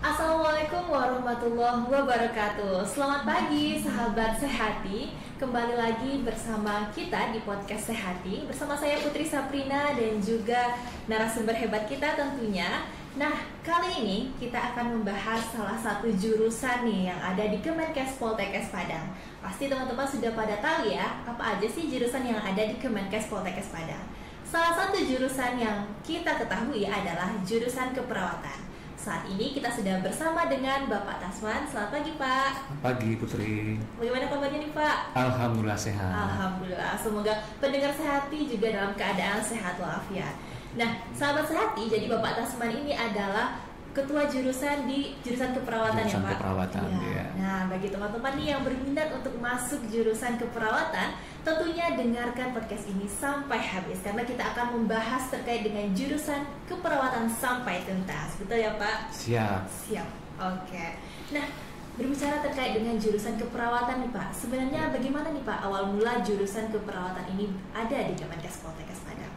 Assalamualaikum warahmatullahi wabarakatuh. Selamat pagi sahabat Sehati. Kembali lagi bersama kita di podcast Sehati. Bersama saya Putri Saprina dan juga narasumber hebat kita tentunya. Nah, kali ini kita akan membahas salah satu jurusan nih yang ada di Kemenkes Poltekkes Padang. Pasti teman-teman sudah pada tahu ya, apa aja sih jurusan yang ada di Kemenkes Poltekkes Padang. Salah satu jurusan yang kita ketahui adalah jurusan keperawatan. Saat ini kita sudah bersama dengan Bapak Tasman. Selamat pagi Pak. Pagi Putri. Bagaimana kabarnya nih Pak? Alhamdulillah sehat. Alhamdulillah. Semoga pendengar Sehati juga dalam keadaan sehat walafiat. Nah, sahabat Sehati, jadi Bapak Tasman ini adalah ketua jurusan di jurusan keperawatan Jurusan ya Pak? keperawatan, Ya. ya. Nah, bagi teman-teman nih yang berminat untuk masuk jurusan keperawatan, tentunya dengarkan podcast ini sampai habis karena kita akan membahas terkait dengan jurusan keperawatan sampai tuntas. Betul ya Pak? Siap. Siap. Oke. Nah, berbicara terkait dengan jurusan keperawatan nih Pak, sebenarnya bagaimana nih Pak awal mula jurusan keperawatan ini ada di Kemenkes Poltekkes Padang?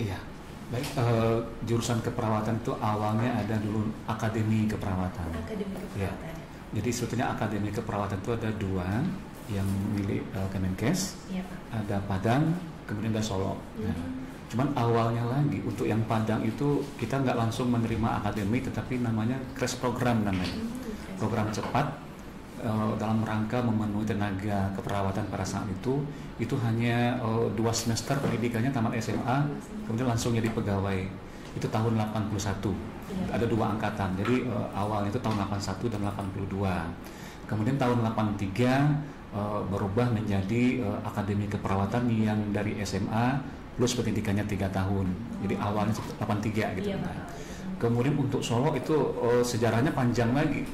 Iya. Baik, jurusan keperawatan itu awalnya ada dulu akademi keperawatan. Akademi Ya. keperawatan. Jadi sebetulnya akademi keperawatan itu ada dua, yang milik Kemenkes, Iya Pak. ada Padang, kemudian ada Solo. Nah, cuman awalnya lagi untuk yang Padang itu kita nggak langsung menerima akademi, tetapi namanya crash program namanya. Program cepat dalam rangka memenuhi tenaga keperawatan pada saat itu hanya 2 semester pendidikannya tamat SMA, kemudian langsung jadi pegawai. Itu tahun 81. Ada 2 angkatan. Jadi awalnya itu tahun 81 dan 82. Kemudian tahun 83 berubah menjadi akademi keperawatan yang dari SMA plus pendidikannya 3 tahun. Jadi awalnya 83 gitu. Iya, Nah, kemudian untuk Solo itu sejarahnya panjang lagi.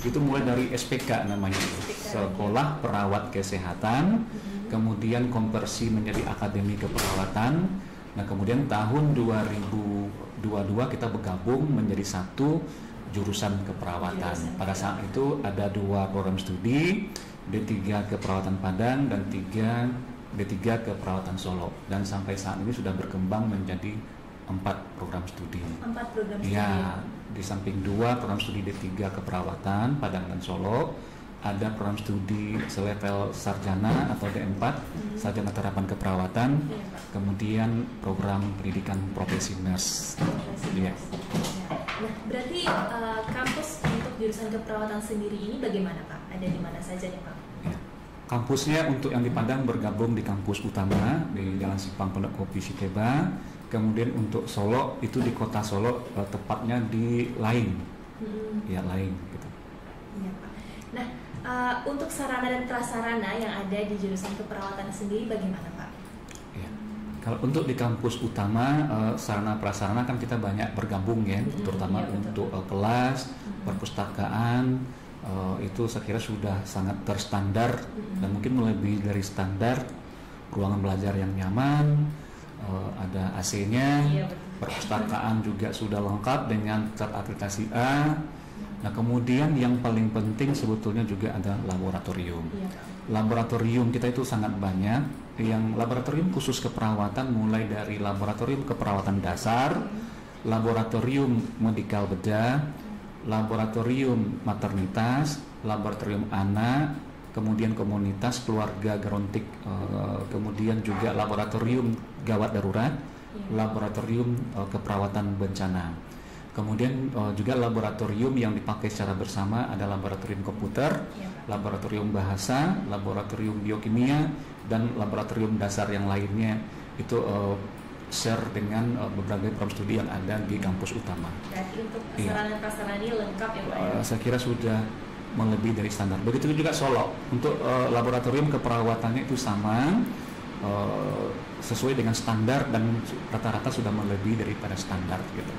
Itu mulai dari SPK namanya, Sekolah Perawat Kesehatan, kemudian konversi menjadi Akademi Keperawatan. Nah, kemudian tahun 2022 kita bergabung menjadi satu jurusan keperawatan. Pada saat itu ada 2 program studi, D3 Keperawatan Padang dan D3 Keperawatan Solo. Dan sampai saat ini sudah berkembang menjadi 4 program studi. 4 program studi. Ya, di samping 2 program studi D3 Keperawatan Padang dan Solo, ada program studi selevel sarjana atau D4, Sarjana Terapan Keperawatan, Iya, Pak. kemudian program pendidikan profesi nurse. Iya. Nah, berarti kampus untuk jurusan keperawatan sendiri ini bagaimana Pak? Ada di mana saja nih Pak? Ya. Kampusnya untuk yang di Padang bergabung di kampus utama di Jalan Simpang Pondok Kopi Siteba. Kemudian untuk Solo itu di kota Solo, tepatnya di Laing. Ya, Laing gitu. Iya Pak. Nah, untuk sarana dan prasarana yang ada di jurusan keperawatan sendiri bagaimana Pak? Ya. Kalau untuk di kampus utama, sarana prasarana kan kita banyak bergabung ya, terutama iya, betul. untuk kelas, perpustakaan, itu saya kira sudah sangat terstandar dan mungkin melebihi dari standar. Ruangan belajar yang nyaman, ada AC-nya, Iya, betul. perpustakaan juga sudah lengkap dengan cat akreditasi A. Nah, kemudian yang paling penting sebetulnya juga ada laboratorium. Iya Pak. Laboratorium kita itu sangat banyak. Yang laboratorium khusus keperawatan mulai dari laboratorium keperawatan dasar, laboratorium medikal bedah, laboratorium maternitas, laboratorium anak, kemudian komunitas keluarga gerontik, kemudian juga laboratorium gawat darurat, laboratorium keperawatan bencana. Kemudian juga laboratorium yang dipakai secara bersama ada laboratorium komputer, laboratorium bahasa, laboratorium biokimia, dan laboratorium dasar yang lainnya itu share dengan berbagai program studi yang ada di kampus utama. Berarti untuk sarana prasarana ini lengkap ya Pak ya? Saya kira sudah melebihi dari standar. Begitu juga Solo. Untuk laboratorium keperawatannya itu sama, sesuai dengan standar dan rata-rata sudah melebihi daripada standar gitu.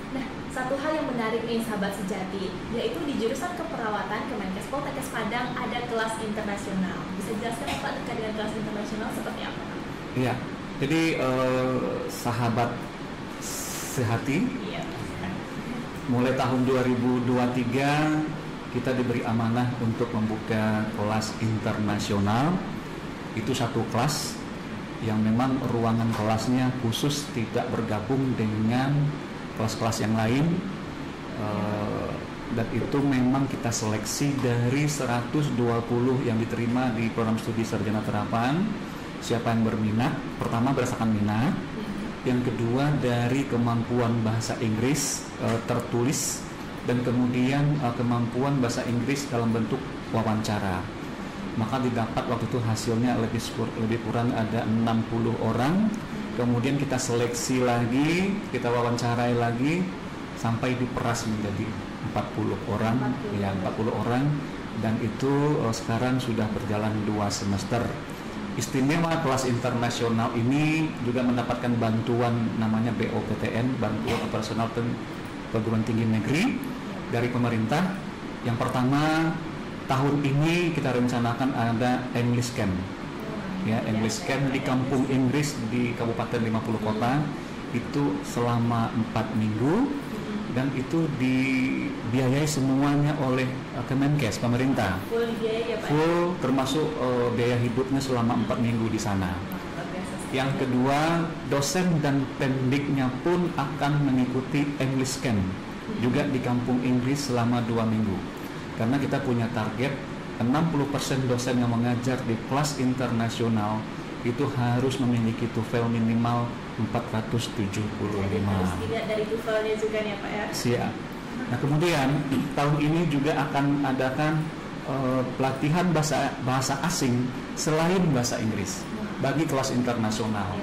Nah, satu hal yang menarik nih sahabat sejati, yaitu di jurusan keperawatan Kemenkes Poltekkes Padang ada kelas internasional. Bisa dijelaskan Pak terkait dengan kelas internasional seperti apa Pak? Iya. Jadi sahabat Sehati, Iya. mulai tahun 2023 kita diberi amanah untuk membuka kelas internasional. Itu satu kelas yang memang ruangan kelasnya khusus, tidak bergabung dengan kelas-kelas yang lain. dan itu memang kita seleksi dari 120 yang diterima di program studi sarjana terapan. Siapa yang berminat? Pertama berdasarkan minat, yang kedua dari kemampuan bahasa Inggris tertulis, dan kemudian kemampuan bahasa Inggris dalam bentuk wawancara. Maka didapat waktu itu hasilnya lebih kurang ada 60 orang. Kemudian kita seleksi lagi, kita wawancarai lagi sampai diperas menjadi 40 orang, ya 40 orang, dan itu sekarang sudah berjalan 2 semester. Istimewa kelas internasional ini juga mendapatkan bantuan namanya BOPTN, Bantuan Operasional Perguruan Tinggi Negeri dari pemerintah. Yang pertama, tahun ini kita rencanakan ada English Camp. Ya, English Camp di kampung Inggris di Kabupaten 50 Kota itu selama 4 minggu, dan itu dibiayai semuanya oleh Kemenkes, pemerintah. Full biaya ya Pak? Full, termasuk biaya hidupnya selama 4 minggu di sana. Yang kedua, dosen dan pendiknya pun akan mengikuti English Camp juga di kampung Inggris selama 2 minggu. Karena kita punya target 60% dosen yang mengajar di kelas internasional itu harus memiliki TOEFL minimal 475. Jadi harus dilihat dari TOEFL-nya juga nih Pak ya? Siap. Nah kemudian tahun ini juga akan adakan pelatihan bahasa asing selain bahasa Inggris bagi kelas internasional.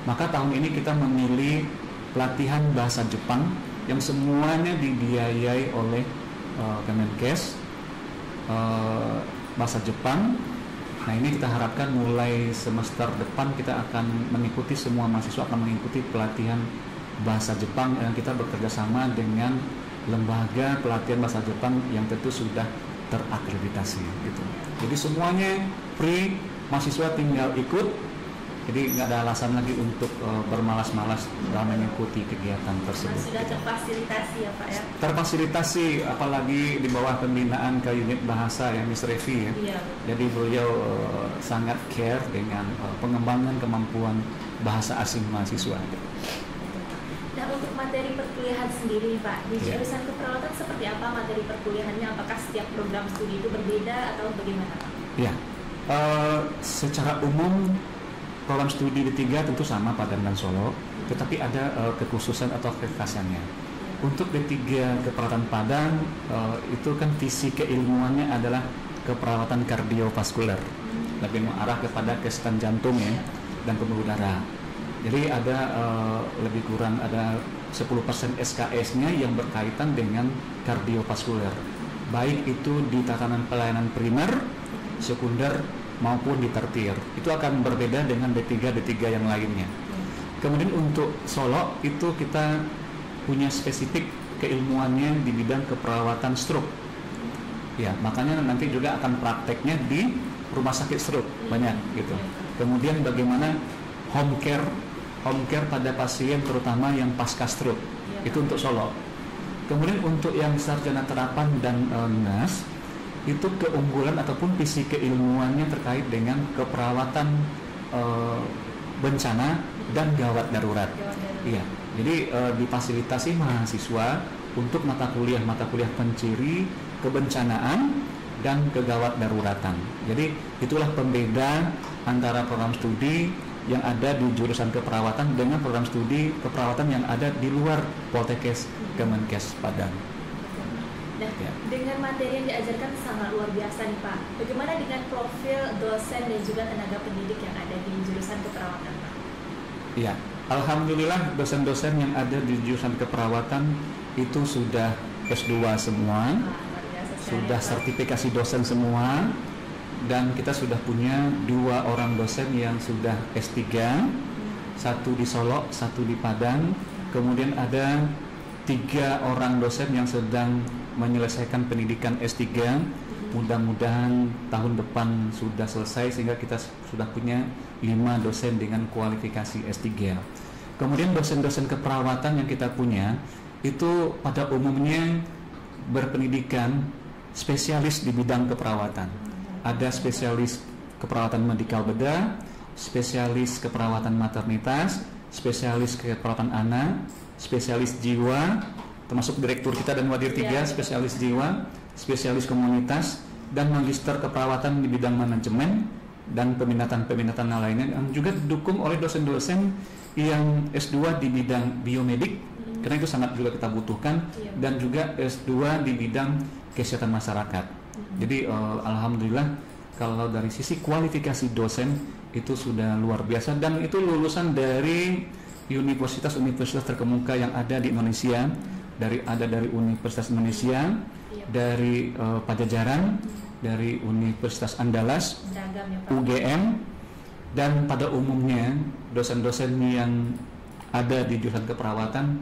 Maka tahun ini kita memilih pelatihan bahasa Jepang yang semuanya dibiayai oleh Kemenkes, bahasa Jepang. Nah ini kita harapkan mulai semester depan kita akan mengikuti, semua mahasiswa akan mengikuti pelatihan bahasa Jepang yang kita bekerja sama dengan lembaga pelatihan bahasa Jepang yang tentu sudah terakreditasi gitu. Jadi semuanya free, mahasiswa tinggal ikut. Jadi nggak ada alasan lagi untuk bermalas-malas dalam mengikuti kegiatan tersebut. Sudah terfasilitasi ya Pak ya? Terfasilitasi, apalagi di bawah pembinaan ke unit bahasa ya Miss Revi ya. Iya. Jadi beliau sangat care dengan pengembangan kemampuan bahasa asing mahasiswa. Nah untuk materi perkuliahan sendiri Pak, di jurusan keperawatan seperti apa materi perkuliahannya? Apakah setiap program studi itu berbeda atau bagaimana Pak? Ya, secara umum program studi D3 tentu sama Padang dan Solo, tetapi ada kekhususan atau kekhasannya. Untuk D3 keperawatan Padang itu kan visi keilmuannya adalah keperawatan kardiovaskuler, lebih mengarah kepada kesehatan jantung ya dan pembuluh darah. Jadi ada lebih kurang ada 10% SKS-nya yang berkaitan dengan kardiovaskuler, baik itu di tatanan pelayanan primer, sekunder maupun di tertier. Itu akan berbeda dengan D3 yang lainnya. Kemudian untuk Solo itu kita punya spesifik keilmuannya di bidang keperawatan stroke. Ya, makanya nanti juga akan prakteknya di rumah sakit stroke banyak gitu. Kemudian bagaimana home care pada pasien terutama yang pasca stroke. Itu untuk Solo. Kemudian untuk yang sarjana terapan dan NAS itu keunggulan ataupun visi keilmuannya terkait dengan keperawatan bencana dan gawat darurat. Iya. Jadi difasilitasi mahasiswa untuk mata kuliah penciri kebencanaan dan kegawat daruratan. Jadi itulah pembeda antara program studi yang ada di jurusan keperawatan dengan program studi keperawatan yang ada di luar Poltekkes Kemenkes Padang. Nah, dengan materi yang diajarkan sangat luar biasa nih Pak. Bagaimana dengan profil dosen dan juga tenaga pendidik yang ada di jurusan keperawatan Pak? Iya, alhamdulillah dosen-dosen yang ada di jurusan keperawatan itu sudah S2 semua, sudah sertifikasi dosen semua, dan kita sudah punya 2 orang dosen yang sudah S3, 1 di Solo, 1 di Padang, kemudian ada 3 orang dosen yang sedang menyelesaikan pendidikan S3. Mudah-mudahan tahun depan sudah selesai sehingga kita sudah punya 5 dosen dengan kualifikasi S3. Kemudian dosen-dosen keperawatan yang kita punya itu pada umumnya berpendidikan spesialis di bidang keperawatan. Ada spesialis keperawatan medikal bedah, spesialis keperawatan maternitas, spesialis keperawatan anak, spesialis jiwa, termasuk direktur kita dan wadir 3, spesialis jiwa, spesialis komunitas, dan magister keperawatan di bidang manajemen dan peminatan lainnya, yang juga didukung oleh dosen-dosen yang S2 di bidang biomedik, karena itu sangat juga kita butuhkan, dan juga S2 di bidang kesehatan masyarakat. Jadi alhamdulillah kalau dari sisi kualifikasi dosen itu sudah luar biasa, dan itu lulusan dari universitas-universitas terkemuka yang ada di Indonesia, dari Universitas Indonesia, dari Pajajaran, dari Universitas Andalas, UGM, dan pada umumnya dosen-dosen yang ada di jurusan keperawatan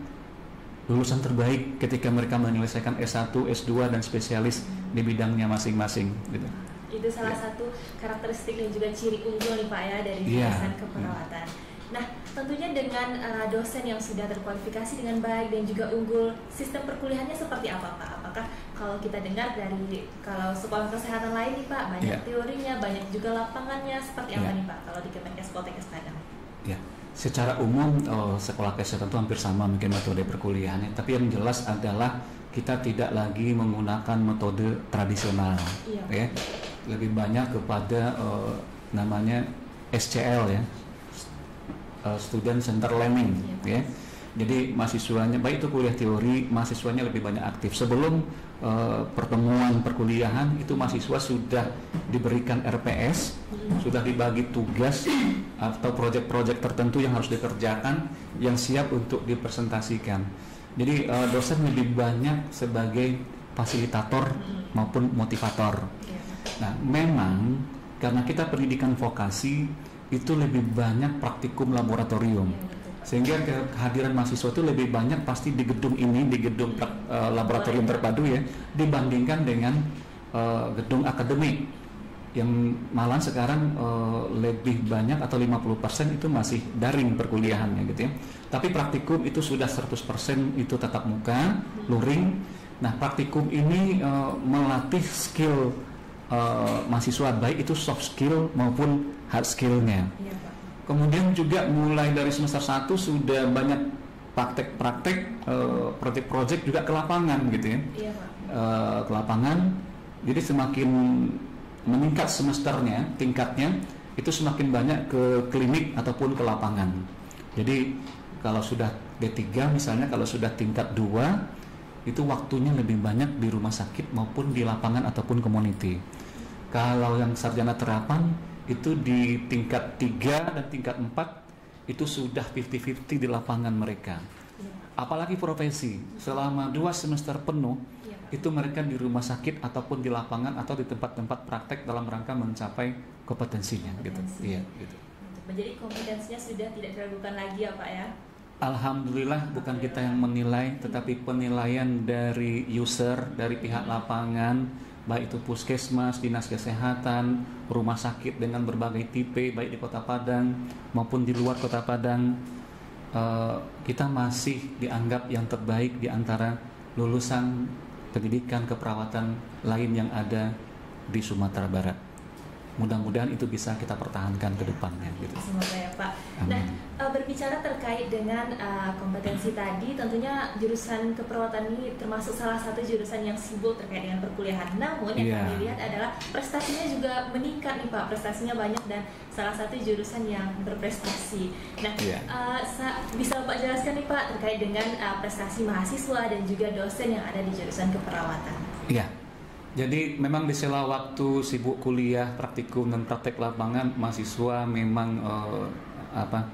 lulusan terbaik ketika mereka menyelesaikan S1, S2 dan spesialis di bidangnya masing-masing gitu. Itu salah satu karakteristik dan juga ciri unggul nih Pak ya dari jurusan keperawatan. Nah, tentunya dengan dosen yang sudah terkualifikasi dengan baik dan juga unggul, sistem perkuliahannya seperti apa Pak? Apakah kalau kita dengar dari kalau sekolah kesehatan lain nih Pak, banyak teorinya, banyak juga lapangannya, seperti apa nih Pak kalau di Kemenkes Poltekkes Padang? Ya, secara umum sekolah kesehatan itu hampir sama mungkin metode perkuliahannya, tapi yang jelas adalah kita tidak lagi menggunakan metode tradisional, ya. Lebih banyak kepada namanya SCL ya, Student Center Learning, ya. Jadi mahasiswanya, baik itu kuliah teori, mahasiswanya lebih banyak aktif. Sebelum pertemuan perkuliahan itu mahasiswa sudah diberikan RPS, sudah dibagi tugas atau proyek-proyek tertentu yang harus dikerjakan, yang siap untuk dipresentasikan. Jadi dosen lebih banyak sebagai fasilitator maupun motivator. Nah, memang karena kita pendidikan vokasi itu lebih banyak praktikum laboratorium, sehingga kehadiran mahasiswa itu lebih banyak pasti di gedung ini, di gedung laboratorium terpadu ya, dibandingkan dengan gedung akademik yang malah sekarang lebih banyak atau 50% itu masih daring perkuliahannya gitu ya. Tapi praktikum itu sudah 100% itu tatap muka, luring. Nah, praktikum ini melatih skill mahasiswa, baik itu soft skill maupun hard skillnya. Kemudian juga mulai dari semester 1 sudah banyak praktek-praktek, project-project juga ke lapangan gitu ya. Ke lapangan, jadi semakin meningkat semesternya, tingkatnya itu semakin banyak ke klinik ataupun ke lapangan. Jadi kalau sudah D3 misalnya, kalau sudah tingkat 2 itu waktunya lebih banyak di rumah sakit maupun di lapangan ataupun community. Kalau yang sarjana terapan itu di tingkat 3 dan tingkat 4 itu sudah 50-50 di lapangan mereka. Apalagi profesi, selama 2 semester penuh itu mereka di rumah sakit ataupun di lapangan atau di tempat-tempat praktek dalam rangka mencapai kompetensinya gitu. Iya, gitu. Menjadi kompetensinya sudah tidak diragukan lagi ya Pak ya. Alhamdulillah bukan kita yang menilai, tetapi penilaian dari user, dari pihak lapangan, baik itu puskesmas, dinas kesehatan, rumah sakit dengan berbagai tipe, baik di Kota Padang maupun di luar Kota Padang, kita masih dianggap yang terbaik di antara lulusan pendidikan keperawatan lain yang ada di Sumatera Barat. Mudah-mudahan itu bisa kita pertahankan ke depannya gitu. Semoga ya Pak. Nah, berbicara terkait dengan kompetensi tadi, tentunya jurusan keperawatan ini termasuk salah satu jurusan yang sibuk terkait dengan perkuliahan. Namun yang kami lihat adalah prestasinya juga meningkat nih Pak. Prestasinya banyak dan salah satu jurusan yang berprestasi. Nah, bisa Bapak jelaskan nih Pak terkait dengan prestasi mahasiswa dan juga dosen yang ada di jurusan keperawatan? Iya. Jadi memang di sela waktu sibuk kuliah, praktikum dan praktek lapangan, mahasiswa memang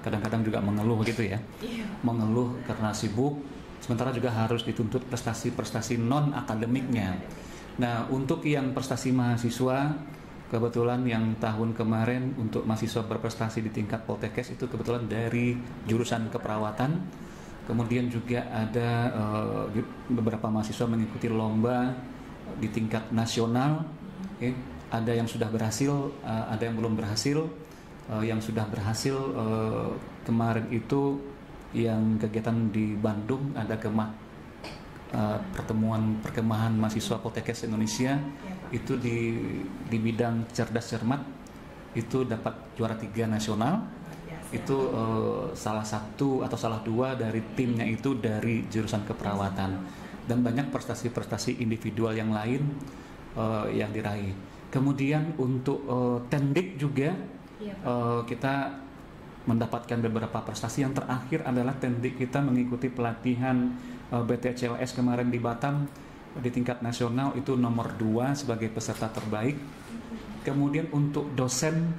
kadang-kadang juga mengeluh gitu ya. Mengeluh karena sibuk, sementara juga harus dituntut prestasi-prestasi non akademiknya. Nah, untuk yang prestasi mahasiswa, kebetulan yang tahun kemarin untuk mahasiswa berprestasi di tingkat Poltekkes itu kebetulan dari jurusan keperawatan. Kemudian juga ada beberapa mahasiswa mengikuti lomba di tingkat nasional, ada yang sudah berhasil, ada yang belum berhasil. Yang sudah berhasil kemarin itu yang kegiatan di Bandung ada pertemuan perkemahan mahasiswa Poltekkes Indonesia, itu di bidang cerdas cermat itu dapat juara 3 nasional. Itu salah satu atau salah dua dari timnya itu dari jurusan keperawatan, dan banyak prestasi-prestasi individual yang lain yang diraih. Kemudian untuk Tendik juga kita mendapatkan beberapa prestasi. Yang terakhir adalah Tendik kita mengikuti pelatihan BTCLS kemarin di Batam di tingkat nasional, itu nomor 2 sebagai peserta terbaik. Kemudian untuk dosen,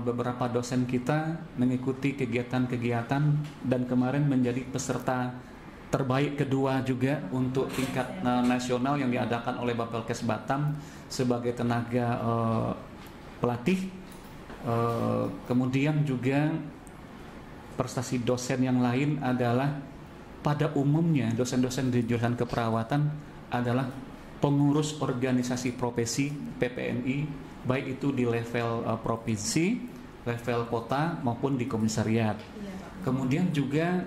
beberapa dosen kita mengikuti kegiatan-kegiatan dan kemarin menjadi peserta terbaik kedua juga untuk tingkat nasional yang diadakan oleh Bapelkes Batam sebagai tenaga pelatih. Kemudian juga prestasi dosen yang lain adalah pada umumnya dosen-dosen di jurusan keperawatan adalah pengurus organisasi profesi PPNI, baik itu di level provinsi, level kota maupun di komisariat. Kemudian juga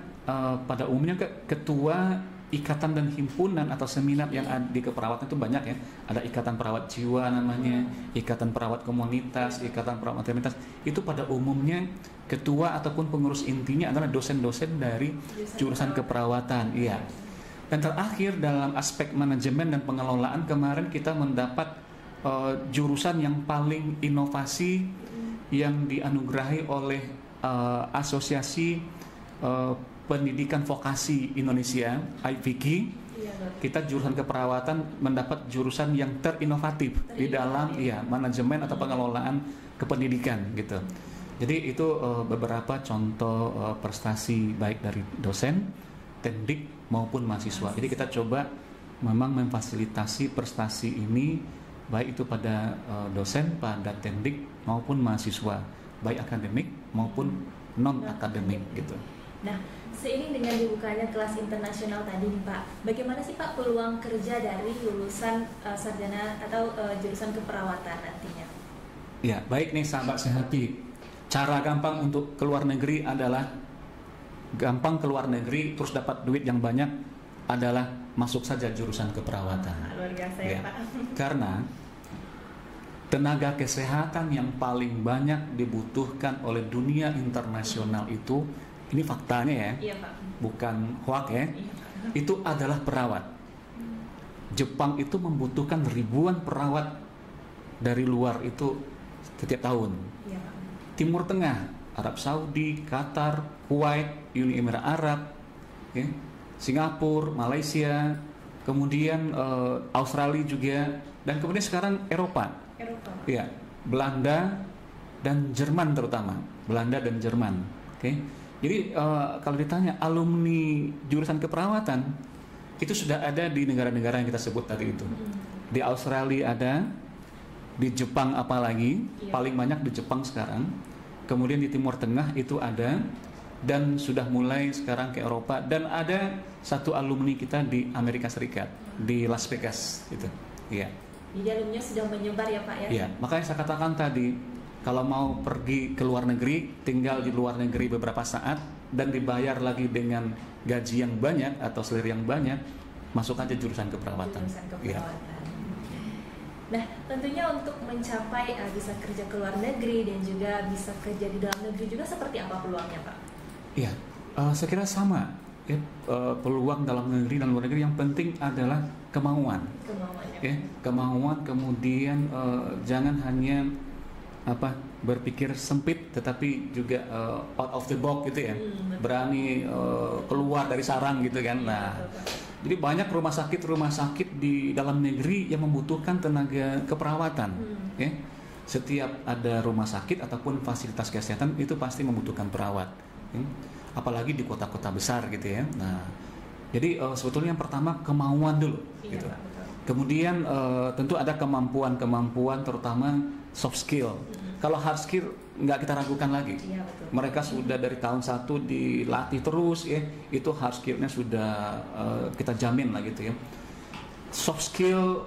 pada umumnya ketua ikatan dan himpunan atau seminar yang ada di keperawatan itu banyak ya. Ada ikatan perawat jiwa namanya, ikatan perawat komunitas, ikatan perawat maternitas. Itu pada umumnya ketua ataupun pengurus intinya adalah dosen-dosen dari jurusan keperawatan. Iya. Dan terakhir dalam aspek manajemen dan pengelolaan, kemarin kita mendapat jurusan yang paling inovasi yang dianugerahi oleh Asosiasi Pendidikan Vokasi Indonesia, IVK. Kita jurusan keperawatan mendapat jurusan yang terinovatif di dalam manajemen atau pengelolaan kependidikan gitu. Jadi itu beberapa contoh prestasi baik dari dosen, Tendik maupun mahasiswa. Jadi kita coba memang memfasilitasi prestasi ini baik itu pada dosen, pada Tendik maupun mahasiswa, baik akademik maupun non akademik gitu. Nah, seiring dengan dibukanya kelas internasional tadi nih Pak, bagaimana sih Pak peluang kerja dari lulusan sarjana atau jurusan keperawatan nantinya? Ya, baik nih sahabat Sehati. Cara gampang untuk keluar negeri adalah gampang keluar negeri terus dapat duit yang banyak adalah masuk saja jurusan keperawatan. Luar biasa ya Pak. Karena tenaga kesehatan yang paling banyak dibutuhkan oleh dunia internasional itu, ini faktanya ya, iya, Pak. Bukan hoak ya, Iya. itu adalah perawat. Jepang itu membutuhkan ribuan perawat dari luar itu setiap tahun. Iya, Pak. Timur Tengah, Arab Saudi, Qatar, Kuwait, Uni Emirat Arab, ya, Singapura, Malaysia, kemudian Australia juga, dan kemudian sekarang Eropa. Ya, Belanda dan Jerman terutama, Belanda dan Jerman. Oke. Jadi kalau ditanya alumni jurusan keperawatan itu sudah ada di negara-negara yang kita sebut tadi itu. Di Australia ada, di Jepang apalagi, paling banyak di Jepang sekarang. Kemudian di Timur Tengah itu ada, dan sudah mulai sekarang ke Eropa, dan ada satu alumni kita di Amerika Serikat, di Las Vegas itu. Iya. Jadi alumni sudah menyebar ya Pak ya? Iya, makanya saya katakan tadi, kalau mau pergi ke luar negeri, tinggal di luar negeri beberapa saat dan dibayar lagi dengan gaji yang banyak atau salary yang banyak, masuk aja jurusan keperawatan. Iya. Nah, tentunya untuk mencapai bisa kerja ke luar negeri dan juga bisa kerja di dalam negeri juga seperti apa peluangnya Pak? Iya, saya kira sama. Ya, peluang dalam negeri dan luar negeri yang penting adalah kemauan. Ya, kemauan, kemudian jangan hanya berpikir sempit, tetapi juga out of the box gitu ya, berani keluar dari sarang gitu kan. Nah, jadi banyak rumah sakit di dalam negeri yang membutuhkan tenaga keperawatan. Ya, setiap ada rumah sakit ataupun fasilitas kesehatan itu pasti membutuhkan perawat. Apalagi di kota-kota besar gitu ya. Nah, jadi sebetulnya yang pertama kemauan dulu, gitu. Kemudian tentu ada kemampuan terutama soft skill. Kalau hard skill nggak kita ragukan lagi. Iya, betul. Mereka sudah dari tahun 1 dilatih terus ya, itu hard skillnya sudah kita jamin lah gitu ya. Soft skill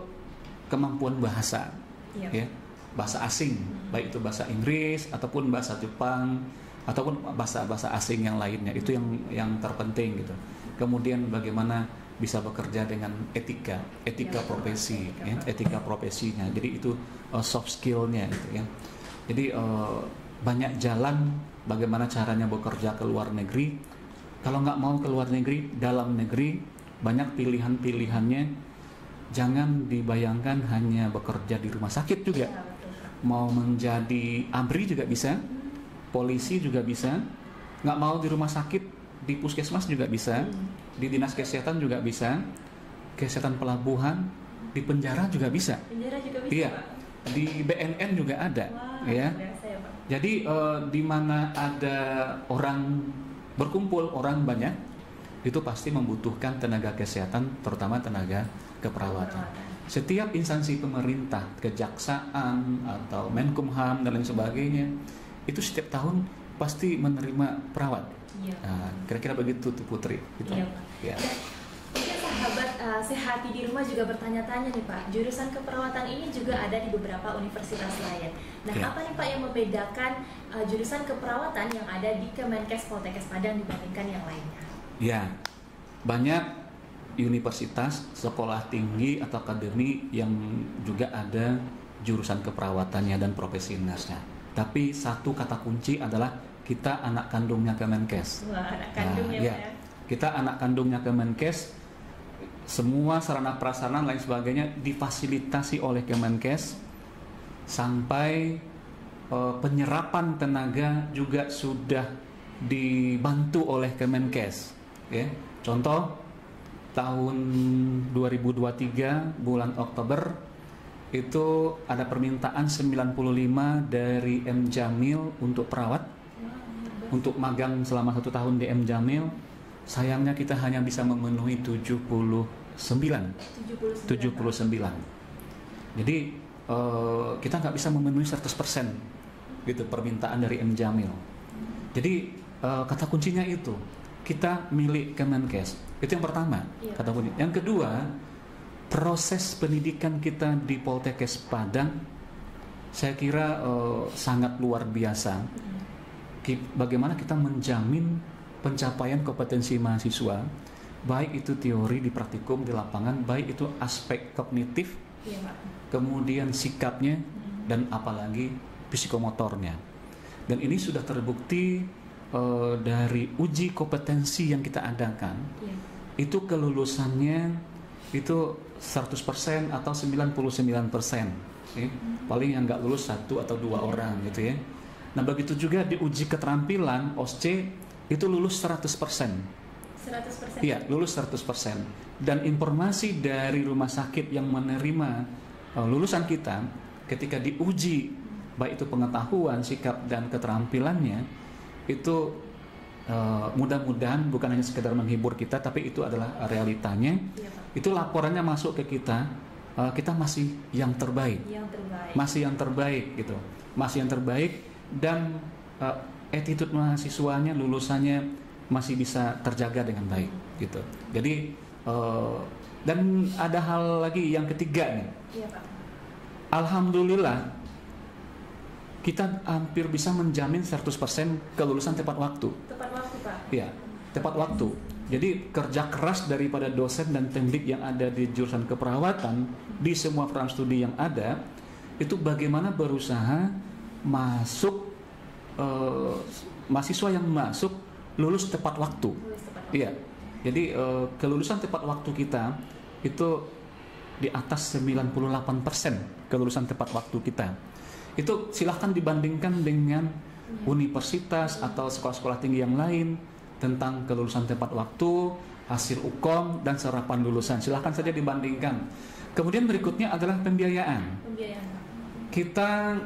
kemampuan bahasa, ya, bahasa asing, baik itu bahasa Inggris ataupun bahasa Jepang ataupun bahasa asing yang lainnya, itu yang terpenting gitu. Kemudian bagaimana bisa bekerja dengan etika profesi, ya, etika profesinya. Jadi itu soft skillnya gitu ya. Jadi banyak jalan bagaimana caranya bekerja ke luar negeri. Kalau nggak mau ke luar negeri, dalam negeri banyak pilihan-pilihannya. Jangan dibayangkan hanya bekerja di rumah sakit juga. Mau menjadi ABRI juga bisa, polisi juga bisa. Nggak mau di rumah sakit, di puskesmas juga bisa, di dinas kesehatan juga bisa, kesehatan pelabuhan, di penjara juga bisa. Penjara juga bisa, iya. Pak? Di BNN juga ada. Wah, ya. biasa ya, Pak. Jadi di mana ada orang berkumpul, orang banyak, itu pasti membutuhkan tenaga kesehatan, terutama tenaga keperawatan. Setiap instansi pemerintah, kejaksaan atau Menkumham dan lain sebagainya, itu setiap tahun pasti menerima perawat. Iya. Nah, kira-kira begitu tuh Putri. Gitu. Iya, Pak. Ya. Mungkin sahabat Sehati di rumah juga bertanya-tanya nih Pak, jurusan keperawatan ini juga ada di beberapa universitas lain. Nah, Ya. apa nih Pak yang membedakan jurusan keperawatan yang ada di Kemenkes Poltekkes Padang dibandingkan yang lainnya? Ya, banyak universitas, sekolah tinggi atau akademi yang juga ada jurusan keperawatannya dan profesi dinasnya. Tapi satu kata kunci adalah kita anak kandungnya Kemenkes. Wah, anak kandungnya ya. Pak ya. Kita anak kandungnya Kemenkes. Semua sarana prasarana lain sebagainya difasilitasi oleh Kemenkes, sampai penyerapan tenaga juga sudah dibantu oleh Kemenkes. Ya. Contoh tahun 2023 bulan Oktober itu ada permintaan 95 dari M Jamil untuk perawat, untuk magang selama 1 tahun di M Jamil. Sayangnya kita hanya bisa memenuhi 79. Jadi kita nggak bisa memenuhi 100% gitu permintaan dari M Jamil. Jadi kata kuncinya itu kita milik Kemenkes. Itu yang pertama, kata kunci. Yang kedua, proses pendidikan kita di Poltekkes Padang saya kira sangat luar biasa. Bagaimana kita menjamin pencapaian kompetensi mahasiswa, baik itu teori di praktikum di lapangan, baik itu aspek kognitif, kemudian sikapnya, dan apalagi psikomotornya. Dan ini sudah terbukti dari uji kompetensi yang kita adakan. Itu kelulusannya itu 100% atau 99%. Paling yang nggak lulus 1 atau 2 orang gitu ya. Nah, begitu juga di uji keterampilan OSCE itu lulus 100%. 100%. Iya, lulus 100%. Dan informasi dari rumah sakit yang menerima lulusan kita ketika diuji, baik itu pengetahuan, sikap dan keterampilannya, itu mudah-mudahan bukan hanya sekedar menghibur kita, tapi itu adalah realitanya. Itu laporannya masuk ke kita, kita masih yang terbaik. Masih yang terbaik gitu. Masih yang terbaik, dan attitude mahasiswanya, lulusannya masih bisa terjaga dengan baik gitu. Jadi dan ada hal lagi yang ketiga nih. Alhamdulillah kita hampir bisa menjamin 100% kelulusan tepat waktu. Tepat waktu, Pak. Iya, tepat waktu. Jadi kerja keras daripada dosen dan teknik yang ada di jurusan keperawatan di semua program studi yang ada, itu bagaimana berusaha masuk mahasiswa yang masuk lulus tepat waktu. Iya. Jadi kelulusan tepat waktu kita itu di atas 98% kelulusan tepat waktu kita. Itu silahkan dibandingkan dengan universitas atau sekolah-sekolah tinggi yang lain tentang kelulusan tepat waktu, hasil UKOM dan serapan lulusan. Silahkan saja dibandingkan. Kemudian berikutnya adalah pembiayaan. Kita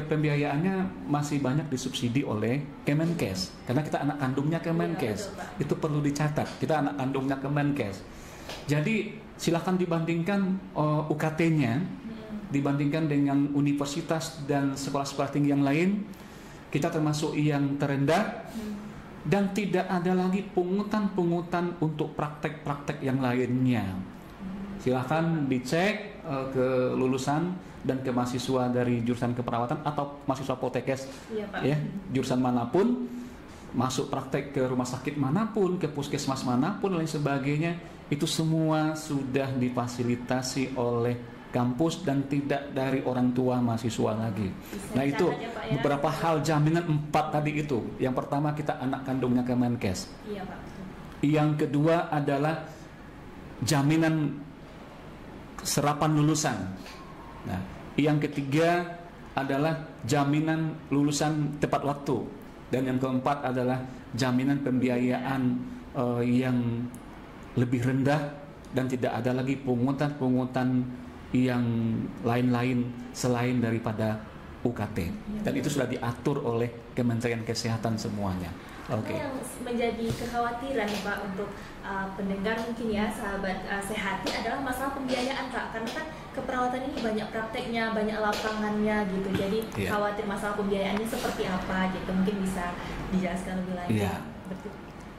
pembiayaannya masih banyak disubsidi oleh Kemenkes karena kita anak kandungnya Kemenkes. Itu perlu dicatat, kita anak kandungnya Kemenkes. Jadi silahkan dibandingkan UKT-nya dibandingkan dengan universitas dan sekolah-sekolah tinggi yang lain. Kita termasuk yang terendah, dan tidak ada lagi pungutan-pungutan untuk praktek-praktek yang lainnya. Silahkan dicek ke lulusan dan ke mahasiswa dari jurusan keperawatan atau mahasiswa Poltekkes, ya, jurusan manapun, masuk praktek ke rumah sakit manapun, ke puskesmas manapun, dan lain sebagainya, itu semua sudah difasilitasi oleh kampus dan tidak dari orang tua mahasiswa lagi. Nah itu ya, Pak, ya. beberapa hal jaminan 4 tadi itu. Yang pertama kita anak kandungnya Kemenkes. Iya, Pak. Yang kedua adalah jaminan serapan lulusan. Nah, yang ketiga adalah jaminan lulusan tepat waktu. Dan yang keempat adalah jaminan pembiayaan yang lebih rendah dan tidak ada lagi pungutan-pungutan yang lain-lain selain daripada UKT. Dan itu sudah diatur oleh Kementerian Kesehatan semuanya. Oke. Yang menjadi kekhawatiran Pak untuk pendengar mungkin ya sahabat Sehati adalah masalah pembiayaan Pak, karena kan keperawatan ini banyak prakteknya, banyak lapangannya gitu. Jadi khawatir masalah pembiayaannya seperti apa gitu, mungkin bisa dijelaskan lebih lanjut. Iya.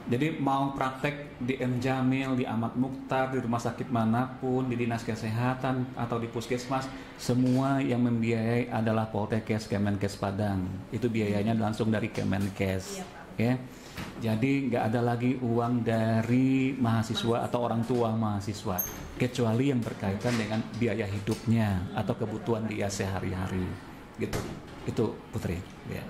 Jadi mau praktek di M Jamil, di Ahmad Mukhtar, di rumah sakit manapun, di dinas kesehatan atau di puskesmas, semua yang membiayai adalah Poltekkes Kemenkes Padang. Itu biayanya langsung dari Kemenkes. Ya. Jadi nggak ada lagi uang dari mahasiswa atau orang tua mahasiswa, kecuali yang berkaitan dengan biaya hidupnya atau kebutuhan dia sehari-hari. Gitu. Itu Putri. Ya.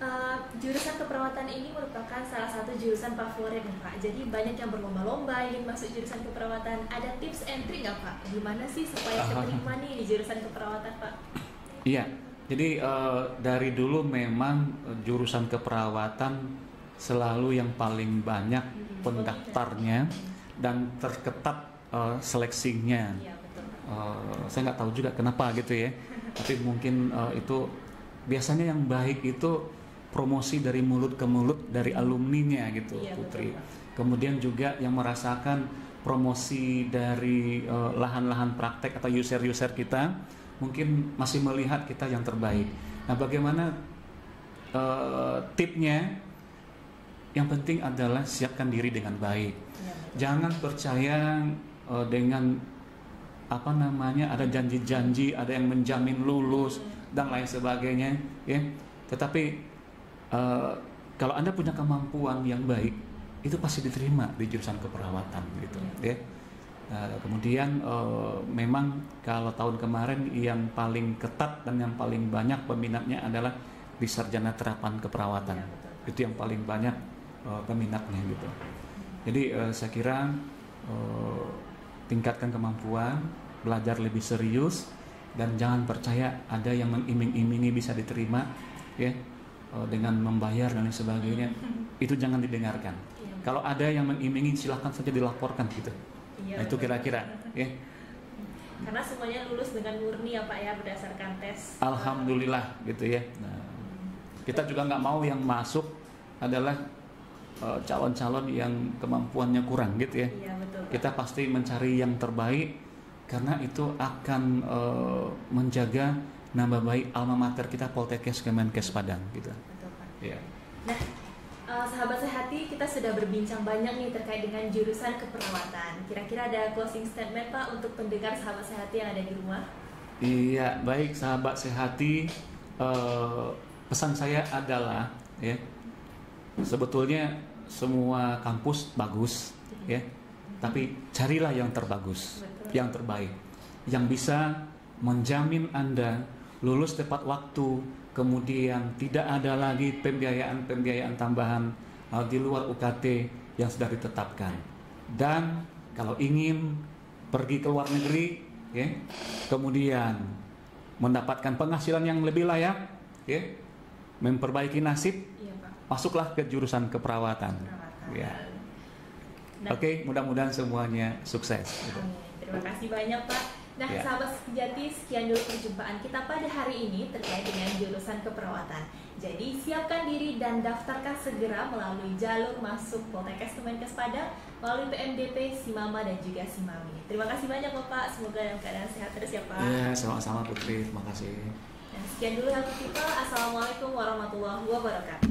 Nah, jurusan keperawatan ini merupakan salah satu jurusan favorit nih Pak. Jadi banyak yang berlomba-lomba ingin masuk jurusan keperawatan. Ada tips and trick nggak Pak? Gimana sih supaya keterima nih di jurusan keperawatan Pak? Iya. Jadi dari dulu memang jurusan keperawatan selalu yang paling banyak pendaftarnya dan terketat seleksinya. Iya, betul. Saya nggak tahu juga kenapa gitu ya. Tapi mungkin itu biasanya yang baik itu promosi dari mulut ke mulut dari alumninya gitu, iya, Putri. Betul. Kemudian juga yang merasakan promosi dari lahan-lahan praktek atau user-user kita mungkin masih melihat kita yang terbaik. Nah, bagaimana tipnya? Yang penting adalah siapkan diri dengan baik. Ya, jangan percaya dengan apa namanya ada janji-janji, ada yang menjamin lulus dan lain sebagainya, ya. Tetapi kalau Anda punya kemampuan yang baik, itu pasti diterima di jurusan keperawatan, gitu, ya. Kemudian memang kalau tahun kemarin yang paling ketat dan yang paling banyak peminatnya adalah di sarjana terapan keperawatan. Ya, itu yang paling banyak peminatnya, gitu. Jadi saya kira tingkatkan kemampuan, belajar lebih serius, dan jangan percaya ada yang mengiming-imingi bisa diterima, ya, dengan membayar dan lain sebagainya. Itu jangan didengarkan. Ya. Kalau ada yang mengimingi, silahkan saja dilaporkan, gitu. Ya, nah, itu kira-kira, ya. Karena semuanya lulus dengan murni ya Pak ya, berdasarkan tes. Alhamdulillah, gitu ya. Nah, kita juga nggak mau yang masuk adalah calon-calon yang kemampuannya kurang, gitu ya. Iya, betul, Pak. Kita pasti mencari yang terbaik karena itu akan menjaga nama baik alma mater kita, Poltekkes Kemenkes Padang, gitu. Betul, Pak. Ya. Nah, sahabat Sehati, kita sudah berbincang banyak nih terkait dengan jurusan keperawatan. Kira-kira ada closing statement Pak untuk pendengar sahabat Sehati yang ada di rumah? Iya, baik sahabat Sehati, pesan saya adalah, ya, sebetulnya semua kampus bagus, ya, tapi carilah yang terbagus. Betul. Yang terbaik, yang bisa menjamin Anda lulus tepat waktu, kemudian tidak ada lagi pembiayaan tambahan di luar UKT yang sudah ditetapkan. Dan kalau ingin pergi ke luar negeri, ya, kemudian mendapatkan penghasilan yang lebih layak, ya, memperbaiki nasib, iya, Pak, masuklah ke jurusan keperawatan. Ya. Nah, oke, mudah-mudahan semuanya sukses. Terima kasih banyak Pak. Nah, ya, sahabat sejati, sekian dulu perjumpaan kita pada hari ini terkait dengan jurusan keperawatan. Jadi siapkan diri dan daftarkan segera melalui jalur masuk Poltekkes Kemenkes Padang, melalui PMDP, Simama dan juga Simami. Terima kasih banyak Bapak, semoga dalam keadaan sehat terus ya Pak. Ya, sama-sama Putri, terima kasih. Nah, sekian dulu Healthy People. Assalamualaikum warahmatullahi wabarakatuh.